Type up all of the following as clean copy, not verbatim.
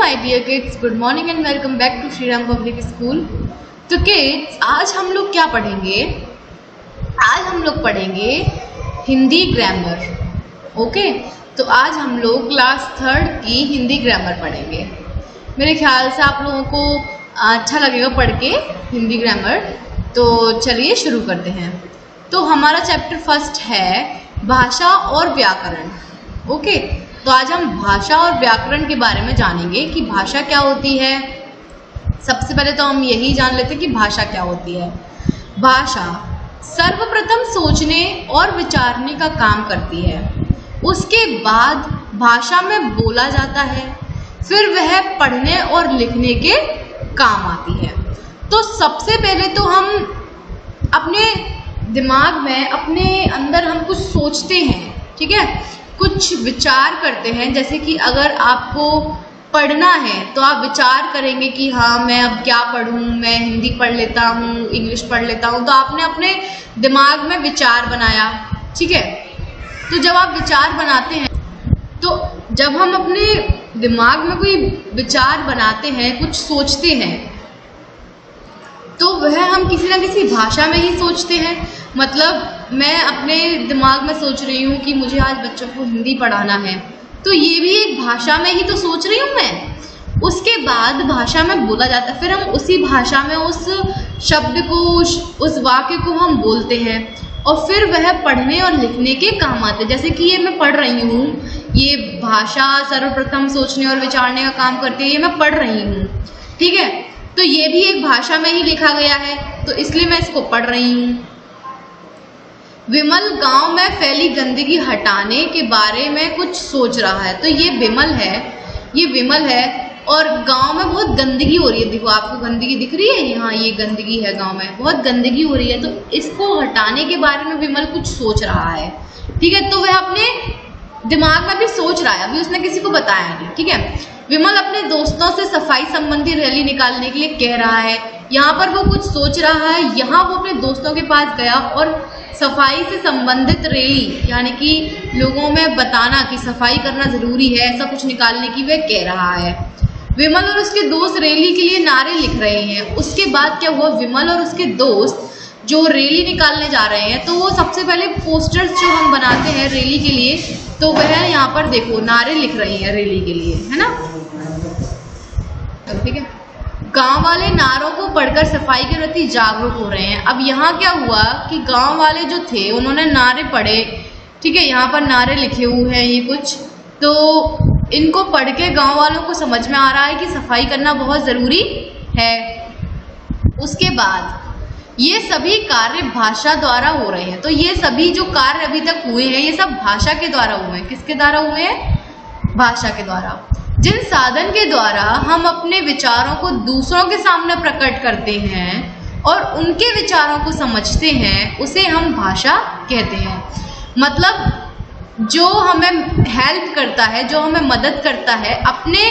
My dear kids, good morning and welcome back to Shri Ram public school. तो kids, आज हम लोग क्या पढ़ेंगे? आज हम लोग पढ़ेंगे हिंदी ग्रामर। ओके, तो आज हम लोग क्लास 3rd की हिंदी ग्रामर पढ़ेंगे। मेरे ख्याल से आप लोगों को अच्छा लगेगा पढ़ के हिंदी ग्रामर। तो चलिए शुरू करते हैं। तो हमारा चैप्टर 1 है भाषा और व्याकरण। ओके, तो आज हम भाषा और व्याकरण के बारे में जानेंगे कि भाषा क्या होती है। सबसे पहले तो हम यही जान लेते हैं कि भाषा क्या होती है। भाषा सर्वप्रथम सोचने और विचारने का काम करती है। उसके बाद भाषा में बोला जाता है, फिर वह पढ़ने और लिखने के काम आती है। तो सबसे पहले तो हम अपने दिमाग में, अपने अंदर हम कुछ सोचते हैं, ठीक है, कुछ विचार करते हैं। जैसे कि अगर आपको पढ़ना है तो आप विचार करेंगे कि हाँ मैं अब क्या पढ़ूँ, मैं हिंदी पढ़ लेता हूँ, इंग्लिश पढ़ लेता हूँ। तो आपने अपने दिमाग में विचार बनाया, ठीक है। तो जब आप विचार बनाते हैं, तो जब हम अपने दिमाग में कोई विचार बनाते हैं, कुछ सोचते हैं, तो वह हम किसी ना किसी भाषा में ही सोचते हैं। मतलब मैं अपने दिमाग में सोच रही हूँ कि मुझे आज बच्चों को हिंदी पढ़ाना है, तो ये भी एक भाषा में ही तो सोच रही हूँ मैं। उसके बाद भाषा में बोला जाता है, फिर हम उसी भाषा में उस शब्द को, उस वाक्य को हम बोलते हैं, और फिर वह पढ़ने और लिखने के काम आते हैं। जैसे कि ये मैं पढ़ रही हूँ, ये भाषा सर्वप्रथम सोचने और विचारने का काम करती है, ये मैं पढ़ रही हूँ, ठीक है। तो ये भी एक भाषा में ही लिखा गया है, तो इसलिए मैं इसको पढ़ रही हूँ। विमल गांव में फैली गंदगी हटाने के बारे में कुछ सोच रहा है। तो ये विमल है, ये विमल है, और गांव में बहुत गंदगी हो रही है। देखो, आपको गंदगी दिख रही है, यहाँ ये गंदगी है, गांव में बहुत गंदगी हो रही है। तो इसको हटाने के बारे में विमल कुछ सोच रहा है, ठीक है। तो वह अपने दिमाग में भी सोच रहा है, अभी उसने किसी को बताया नहीं, ठीक है। विमल अपने दोस्तों से सफाई संबंधी रैली निकालने के लिए कह रहा है। यहाँ पर वो कुछ सोच रहा है, यहाँ वो अपने दोस्तों के पास गया और सफाई से संबंधित रैली, यानी कि लोगों में बताना कि सफाई करना जरूरी है, ऐसा कुछ निकालने की वह कह रहा है। विमल और उसके दोस्त रैली के लिए नारे लिख रहे हैं। उसके बाद क्या हुआ, विमल और उसके दोस्त जो रैली निकालने जा रहे हैं, तो वो सबसे पहले पोस्टर्स जो हम बनाते हैं रैली के लिए, तो वह यहाँ पर देखो नारे लिख रहे हैं रैली के लिए, है ना, ठीक है। गांव वाले नारों को पढ़कर सफाई के प्रति जागरूक हो रहे हैं। अब यहाँ क्या हुआ कि गांव वाले जो थे उन्होंने नारे पढ़े, ठीक है, यहाँ पर नारे लिखे हुए हैं ये कुछ, तो इनको पढ़ के गांव वालों को समझ में आ रहा है कि सफाई करना बहुत ज़रूरी है। उसके बाद ये सभी कार्य भाषा द्वारा हो रहे हैं। तो ये सभी जो कार्य अभी तक हुए हैं, ये सब भाषा के द्वारा हुए हैं। किसके द्वारा हुए हैं? भाषा के द्वारा। जिन साधन के द्वारा हम अपने विचारों को दूसरों के सामने प्रकट करते हैं और उनके विचारों को समझते हैं, उसे हम भाषा कहते हैं। मतलब जो हमें हेल्प करता है, जो हमें मदद करता है, अपने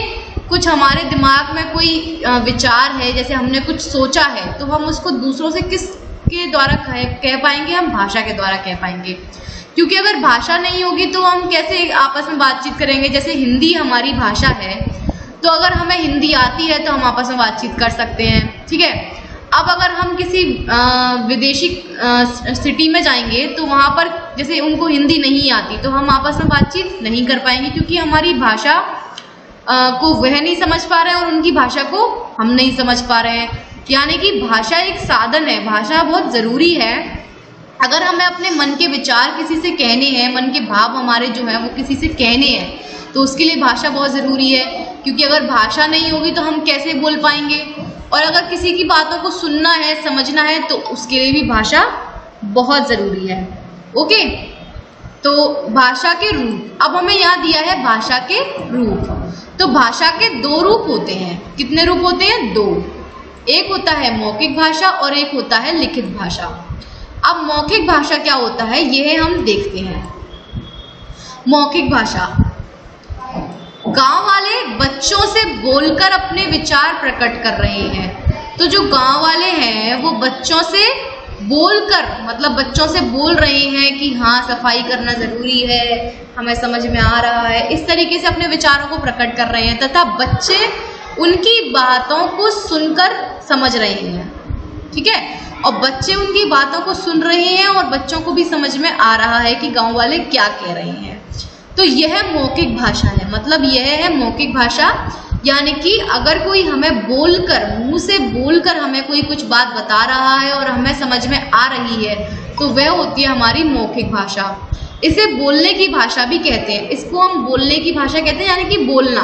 कुछ हमारे दिमाग में कोई विचार है, जैसे हमने कुछ सोचा है, तो हम उसको दूसरों से किसके द्वारा कह पाएंगे? हम भाषा के द्वारा कह पाएंगे। क्योंकि अगर भाषा नहीं होगी तो हम कैसे आपस में बातचीत करेंगे? जैसे हिंदी हमारी भाषा है, तो अगर हमें हिंदी आती है तो हम आपस में बातचीत कर सकते हैं, ठीक है। अब अगर हम किसी विदेशी सिटी में जाएंगे तो वहाँ पर जैसे उनको हिंदी नहीं आती, तो हम आपस में बातचीत नहीं कर पाएंगे, क्योंकि हमारी भाषा को वह नहीं समझ पा रहे हैं और उनकी भाषा को हम नहीं समझ पा रहे हैं। यानी कि भाषा एक साधन है, भाषा बहुत ज़रूरी है। अगर हमें अपने मन के विचार किसी से कहने हैं, मन के भाव हमारे जो हैं वो किसी से कहने हैं, तो उसके लिए भाषा बहुत ज़रूरी है। क्योंकि अगर भाषा नहीं होगी तो हम कैसे बोल पाएंगे? और अगर किसी की बातों को सुनना है, समझना है, तो उसके लिए भी भाषा बहुत ज़रूरी है। ओके, तो भाषा के रूप, अब हमें यहाँ दिया है भाषा के रूप। तो भाषा के 2 रूप होते हैं। कितने रूप होते हैं? 2। एक होता है मौखिक भाषा और एक होता है लिखित भाषा। अब मौखिक भाषा क्या होता है, यह हम देखते हैं। मौखिक भाषा, गांव वाले बच्चों से बोलकर अपने विचार प्रकट कर रहे हैं। तो जो गांव वाले हैं वो बच्चों से बोलकर, मतलब बच्चों से बोल रहे हैं कि हाँ सफाई करना ज़रूरी है, हमें समझ में आ रहा है, इस तरीके से अपने विचारों को प्रकट कर रहे हैं तथा बच्चे उनकी बातों को सुनकर समझ रहे हैं। ठीक है, और बच्चे उनकी बातों को सुन रहे हैं और बच्चों को भी समझ में आ रहा है कि गांव वाले क्या कह रहे हैं। तो यह मौखिक भाषा है, मतलब यह है मौखिक भाषा, यानी कि अगर कोई हमें बोलकर, मुंह से बोलकर हमें कोई कुछ बात बता रहा है और हमें समझ में आ रही है तो वह होती है हमारी मौखिक भाषा। इसे बोलने की भाषा भी कहते हैं, इसको हम बोलने की भाषा कहते हैं, यानी कि बोलना,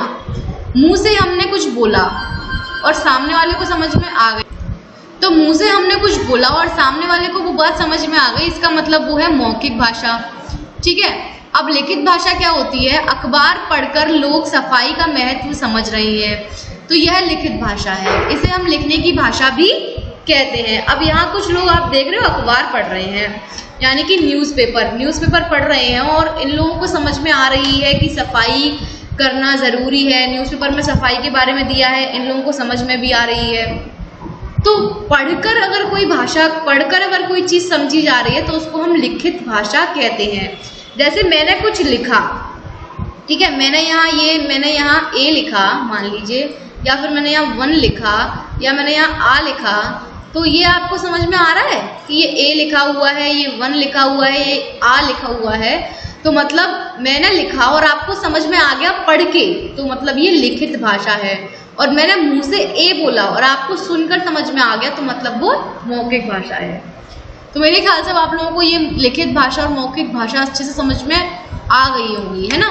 मुंह से हमने कुछ बोला और सामने वाले को समझ में आ गई, तो मुंह से हमने कुछ बोला और सामने वाले को वो बात समझ में आ गई, इसका मतलब वो है मौखिक भाषा। ठीक है, अब लिखित भाषा क्या होती है? अखबार पढ़कर लोग सफाई का महत्व समझ रहे हैं, तो यह लिखित भाषा है, इसे हम लिखने की भाषा भी कहते हैं। अब यहाँ कुछ लोग आप देख रहे हो अखबार पढ़ रहे हैं, यानी कि न्यूज़पेपर पढ़ रहे हैं और इन लोगों को समझ में आ रही है कि सफाई करना ज़रूरी है, न्यूज़पेपर में सफाई के बारे में दिया है, इन लोगों को समझ में भी आ रही है। तो पढ़कर अगर कोई चीज़ समझी जा रही है तो उसको हम लिखित भाषा कहते हैं। जैसे मैंने कुछ लिखा, ठीक है, मैंने यहाँ ए लिखा मान लीजिए, या फिर मैंने यहाँ 1 लिखा, या मैंने यहाँ आ लिखा, तो ये आपको समझ में आ रहा है कि ये ए लिखा हुआ है, ये 1 लिखा हुआ है, ये आ लिखा हुआ है, तो मतलब मैंने लिखा और आपको समझ में आ गया पढ़ के, तो मतलब ये लिखित भाषा है। और मैंने मुंह से ए बोला और आपको सुनकर समझ में आ गया, तो मतलब वो मौखिक भाषा है। तो मेरे ख्याल से अब आप लोगों को ये लिखित भाषा और मौखिक भाषा अच्छे से समझ में आ गई होगी, है ना।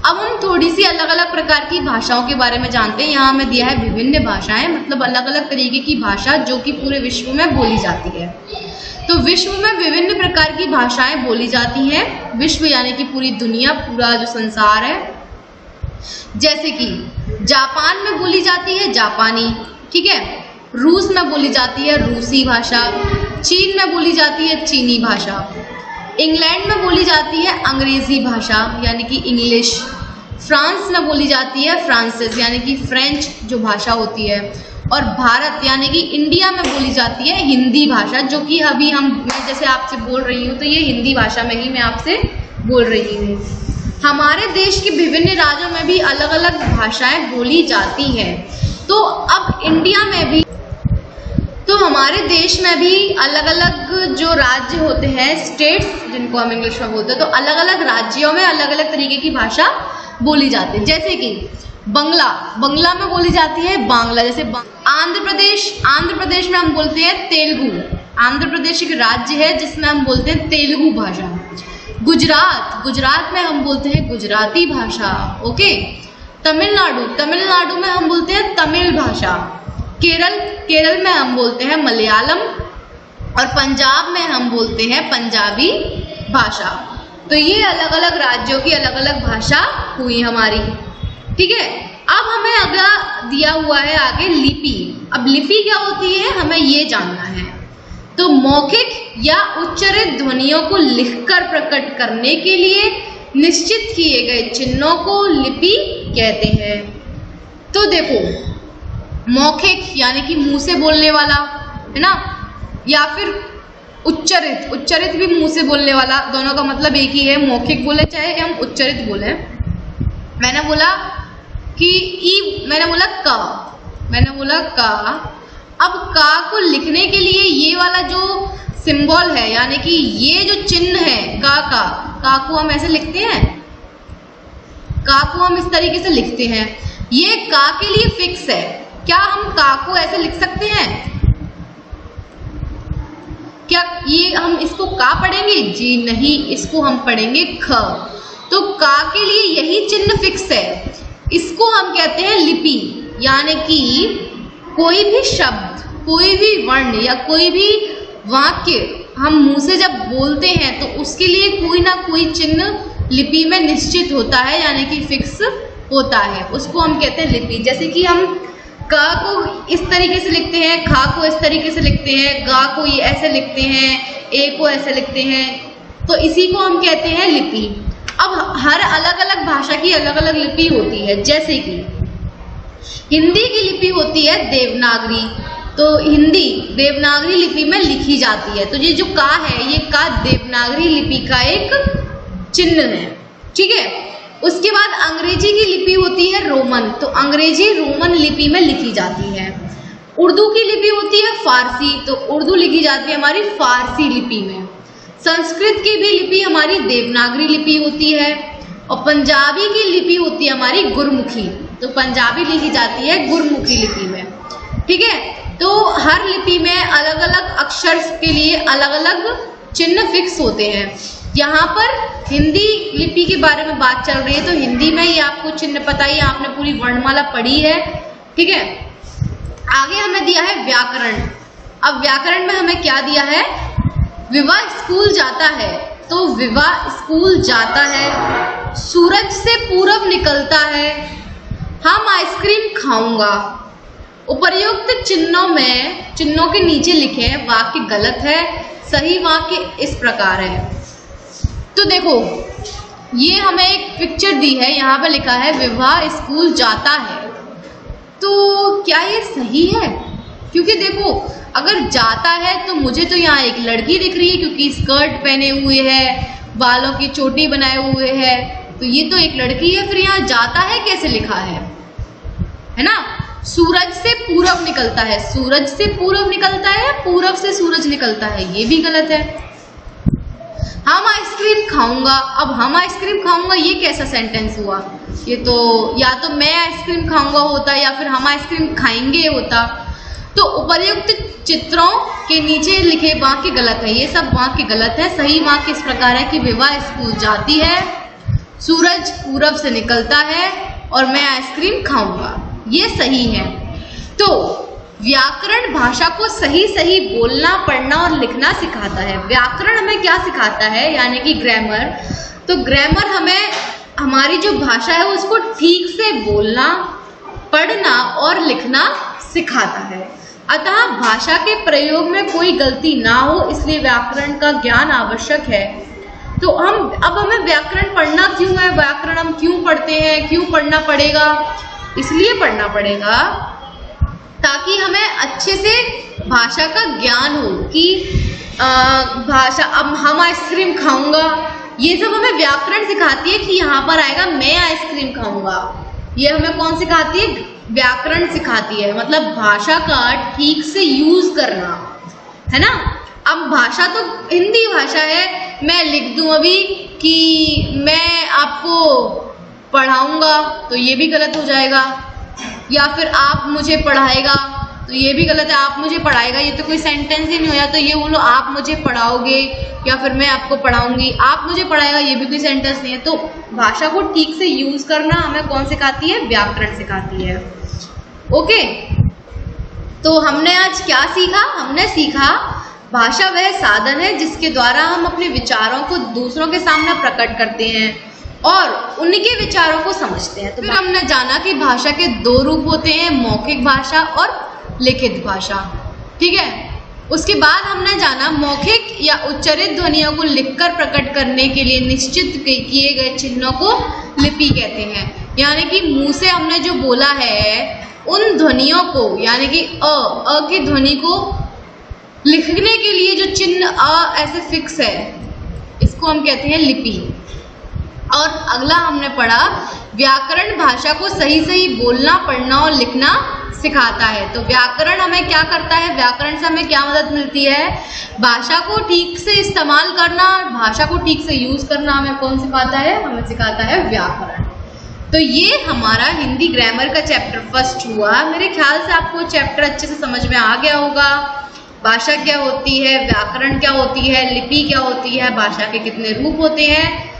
अब हम थोड़ी सी अलग अलग प्रकार की भाषाओं के बारे में जानते हैं। यहाँ हमें दिया है विभिन्न भाषाएं, मतलब अलग अलग तरीके की भाषा जो कि पूरे विश्व में बोली जाती है। तो विश्व में विभिन्न प्रकार की भाषाएं बोली जाती हैं। विश्व यानी कि पूरी दुनिया, पूरा जो संसार है। जैसे कि जापान में बोली जाती है जापानी, ठीक है, रूस में बोली जाती है रूसी भाषा, चीन में बोली जाती है चीनी भाषा, इंग्लैंड में बोली जाती है अंग्रेजी भाषा यानी कि इंग्लिश, फ्रांस में बोली जाती है फ्रांसीसी यानी कि फ्रेंच जो भाषा होती है, और भारत यानी कि इंडिया में बोली जाती है हिंदी भाषा, जो कि अभी मैं जैसे आपसे बोल रही हूँ तो ये हिंदी भाषा में ही मैं आपसे बोल रही हूँ। हमारे देश के विभिन्न राज्यों में भी अलग अलग भाषाएं बोली जाती हैं। तो अब इंडिया में भी, तो हमारे देश में भी अलग अलग जो राज्य होते हैं, स्टेट्स जिनको हम इंग्लिश में बोलते हैं, तो अलग अलग राज्यों में अलग अलग तरीके की भाषा बोली जाती है। जैसे कि बंगला में बोली जाती है बांग्ला। जैसे आंध्र प्रदेश में हम बोलते हैं तेलुगु। आंध्र प्रदेश एक राज्य है जिसमें हम बोलते हैं तेलुगु भाषा। गुजरात में हम बोलते हैं गुजराती भाषा। ओके, तमिलनाडु में हम बोलते हैं तमिल भाषा। केरल में हम बोलते हैं मलयालम, और पंजाब में हम बोलते हैं पंजाबी भाषा। तो ये अलग अलग राज्यों की अलग अलग भाषा हुई हमारी, ठीक है। अब हमें अगला दिया हुआ है आगे लिपि। अब लिपि क्या होती है हमें ये जानना है। तो मौखिक या उच्चारित ध्वनियों को लिखकर प्रकट करने के लिए निश्चित किए गए चिन्हों को लिपि कहते हैं। तो देखो, मौखिक यानी कि मुंह से बोलने वाला, है ना, या फिर उच्चारित भी मुंह से बोलने वाला, दोनों का मतलब एक ही है। मौखिक बोले चाहे हम उच्चारित बोले। मैंने बोला कि मैंने बोला का। अब का को लिखने के लिए ये वाला जो सिंबल है, यानी कि ये जो चिन्ह है का को हम ऐसे लिखते हैं, का को हम इस तरीके से लिखते हैं। ये का के लिए फिक्स है। क्या हम का को ऐसे लिख सकते हैं? क्या ये हम इसको का पढ़ेंगे? जी नहीं, इसको हम पढ़ेंगे ख। तो का के लिए यही चिन्ह फिक्स है। इसको हम कहते हैं लिपि, यानी कि कोई भी शब्द, कोई भी वर्ण या कोई भी वाक्य हम मुंह से जब बोलते हैं तो उसके लिए कोई ना कोई चिन्ह लिपि में निश्चित होता है, यानी कि फिक्स होता है। उसको हम कहते हैं लिपि। जैसे कि हम का को इस तरीके से लिखते हैं, खा को इस तरीके से लिखते हैं, गा को ये ऐसे लिखते हैं, ए को ऐसे लिखते हैं, तो इसी को हम कहते हैं लिपि। अब हर अलग अलग भाषा की अलग अलग लिपि होती है। जैसे कि हिंदी की लिपि होती है देवनागरी, तो हिंदी देवनागरी लिपि में लिखी जाती है। तो ये जो का है, ये का देवनागरी लिपि का एक चिन्ह है, ठीक है। उसके बाद अंग्रेजी की लिपि होती है रोमन, तो अंग्रेजी रोमन लिपि में लिखी जाती है। उर्दू की लिपि होती है फारसी, तो उर्दू लिखी जाती है हमारी फारसी लिपि में। संस्कृत की भी लिपि हमारी देवनागरी लिपि होती है। और पंजाबी की लिपि होती है हमारी गुरमुखी, तो पंजाबी लिखी जाती है गुरमुखी लिपि में, ठीक है। तो हर लिपि में अलग अलग अक्षर के लिए अलग अलग चिन्ह फिक्स होते हैं। यहाँ पर हिंदी लिपि के बारे में बात चल रही है, तो हिंदी में ये आपको चिन्ह पता ही है, आपने पूरी वर्णमाला पढ़ी है, ठीक है। आगे हमें दिया है व्याकरण। अब व्याकरण में हमें क्या दिया है, विवा स्कूल जाता है, तो विवा स्कूल जाता है, सूरज से पूरब निकलता है, हम आइसक्रीम खाऊंगा। उपर्युक्त चिन्हों के नीचे लिखे वाक्य गलत है, सही वाक्य इस प्रकार है। तो देखो ये हमें एक पिक्चर दी है, यहाँ पर लिखा है विवाह स्कूल जाता है, तो क्या ये सही है? क्योंकि देखो अगर जाता है तो मुझे तो यहाँ एक लड़की दिख रही है, क्योंकि स्कर्ट पहने हुए है, बालों की चोटी बनाए हुए है, तो ये तो एक लड़की है। फिर यहाँ जाता है कैसे लिखा है ना। सूरज से पूरब निकलता है, सूरज से पूरब निकलता है, पूरब से सूरज निकलता है, ये भी गलत है। हम आइसक्रीम खाऊंगा, अब हम आइसक्रीम खाऊंगा ये कैसा सेंटेंस हुआ? ये तो या तो मैं आइसक्रीम खाऊंगा होता, या फिर हम आइसक्रीम खाएंगे होता। तो उपर्युक्त चित्रों के नीचे लिखे वाक्य गलत है, ये सब वाक्य गलत है। सही वाक्य इस प्रकार है कि विवाह स्कूल जाती है, सूरज पूरब से निकलता है, और मैं आइसक्रीम खाऊंगा, ये सही है। तो व्याकरण भाषा को सही सही बोलना, पढ़ना और लिखना सिखाता है। व्याकरण हमें क्या सिखाता है, यानी कि ग्रामर। तो ग्रामर हमें हमारी जो भाषा है उसको ठीक से बोलना, पढ़ना और लिखना सिखाता है। अतः भाषा के प्रयोग में कोई गलती ना हो, इसलिए व्याकरण का ज्ञान आवश्यक है। तो अब हमें व्याकरण पढ़ना क्यों है, व्याकरण हम क्यों पढ़ते हैं, क्यों पढ़ना पड़ेगा? इसलिए पढ़ना पड़ेगा ताकि हमें अच्छे से भाषा का ज्ञान हो कि भाषा, अब हम आइसक्रीम खाऊंगा, ये सब हमें व्याकरण सिखाती है कि यहाँ पर आएगा मैं आइसक्रीम खाऊंगा। ये हमें कौन सिखाती है? व्याकरण सिखाती है, मतलब भाषा का ठीक से यूज करना, है ना। अब भाषा तो हिंदी भाषा है, मैं लिख दूं अभी कि मैं आपको पढ़ाऊंगा, तो ये भी गलत हो जाएगा। या फिर आप मुझे पढ़ाएगा, तो ये भी गलत है। आप मुझे पढ़ाएगा, ये तो कोई सेंटेंस ही नहीं हो। या तो ये बोलो आप मुझे पढ़ाओगे, या फिर मैं आपको पढ़ाऊंगी। आप मुझे पढ़ाएगा, ये भी कोई सेंटेंस नहीं है। तो भाषा को ठीक से यूज करना हमें कौन सिखाती है? व्याकरण सिखाती है। ओके, तो हमने आज क्या सीखा? हमने सीखा भाषा वह साधन है जिसके द्वारा हम अपने विचारों को दूसरों के सामने प्रकट करते हैं और उनके विचारों को समझते हैं। तो फिर हमने जाना कि भाषा के दो रूप होते हैं, मौखिक भाषा और लिखित भाषा, ठीक है। उसके बाद हमने जाना मौखिक या उच्चारित ध्वनियों को लिखकर प्रकट करने के लिए निश्चित किए गए चिन्हों को लिपि कहते हैं। यानी कि मुंह से हमने जो बोला है उन ध्वनियों को, यानी कि अ की ध्वनि को लिखने के लिए जो चिन्ह अ ऐसे फिक्स है, इसको हम कहते हैं लिपि। और अगला हमने पढ़ा व्याकरण भाषा को सही सही बोलना, पढ़ना और लिखना सिखाता है। तो व्याकरण हमें क्या करता है? व्याकरण से हमें क्या मदद मिलती है? भाषा को ठीक से इस्तेमाल करना, भाषा को ठीक से यूज करना हमें कौन सिखाता है? हमें सिखाता है व्याकरण। तो ये हमारा हिंदी ग्रामर का चैप्टर फर्स्ट हुआ। मेरे ख्याल से आपको चैप्टर अच्छे से समझ में आ गया होगा। भाषा क्या होती है, व्याकरण क्या होती है, लिपि क्या होती है, भाषा के कितने रूप होते हैं।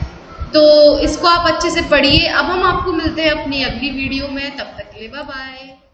तो इसको आप अच्छे से पढ़िए। अब हम आपको मिलते हैं अपनी अगली वीडियो में, तब तक के लिए बाय बाय।